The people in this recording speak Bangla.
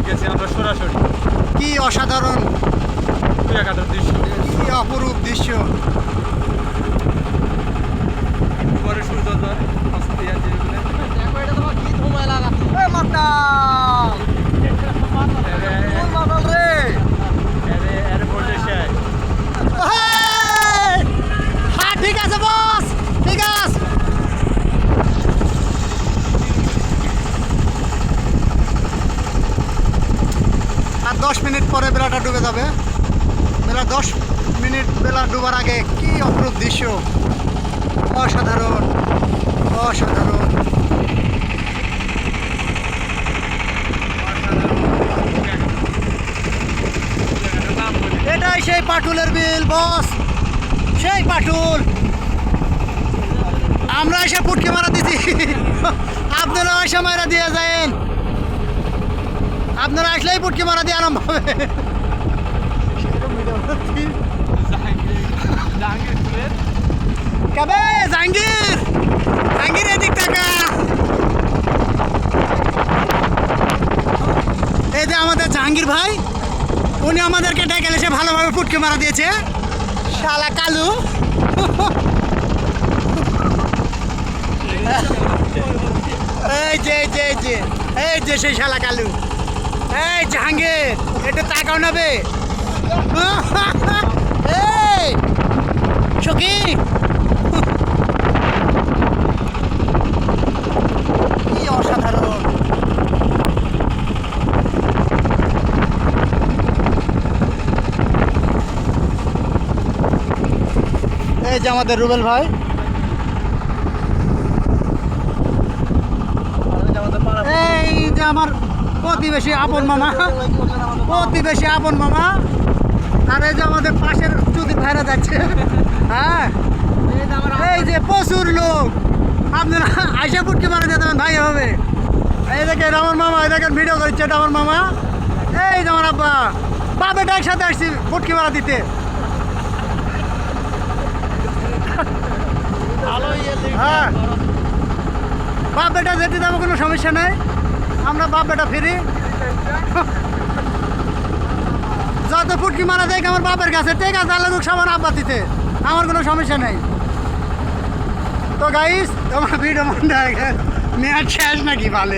গেছি আমরা সরাসরি। কি অসাধারণ, কুয়াকাটার দৃশ্য, কি অপরূপ দৃশ্য। পরে সূর্যোদয় অস্ত দিয়ে ধীরে ধীরে। দেখো এটা তোমার কি ধুমায় লাগাচ্ছে এই মাতাল কোন মাতাল রে এরে বললে সে হ্যাঁ ঠিক আছে বস, ঠিক আছে। আর 10 মিনিট পরে বেলাটা ডুবে যাবে। বেলা 10 মিনিট বেলা ডুবার আগে কি অপরূপ দৃশ্য, অসাধারণ অসাধারণ। এটাই সেই পাটুলের বিল বস, সেই পাটুল। আমরা এসে পুটকি মারা দিছি, আপনারা এসে মারা দিয়ে যায়েন। আপনারা আসলেই পুটকি মারা দিয়ে আরম্ভ হবে। কবে জাহাঙ্গীর, জাহাঙ্গীর এদিক টাকা। এই যে আমাদের জাহাঙ্গীর ভাই, উনি আমাদেরকে ডেকে এসে ভালোভাবে পুটকি মারা দিয়েছে। শালা কালু। এই যে এই যে এই যে এই যে সেই শালা কালু। এই জাহাঙ্গীর একটু টাকাও নেবে। এই সখী, কি অসাধারণ। এই যে আমাদের রুবেল ভাই, এই যে আমার প্রতিবেশী আপন মামা, প্রতিবেশী আপন মামা। আর এই যে আমাদের পাশের চুদির ভাইরা যাচ্ছে। হ্যাঁ এই যে প্রচুর লোক, আপনারা আইসা পুটকি মারা যেতে ভাই হবে। এই দেখেন আমার মামা, এই দেখেন ভিডিও করছে, এটা আমার মামা। এই যে আমার আব্বা, বাপেটা একসাথে আসছি পুটকি মারা দিতে। হ্যাঁ বাপ বেটা যেতে যাবো, কোনো সমস্যা নেই, আমরা বাপ বেটা ফিরি। যত ফুটকি মারা যায় আমার বাপের কাছে, ঠিক আছে আল্লাহ সবার আব্বা দিতে, আমার কোনো সমস্যা নেই। তো গাইস তোমার ভিডিও মনে হয় মেয়াদ শেষ নাকি ভালো।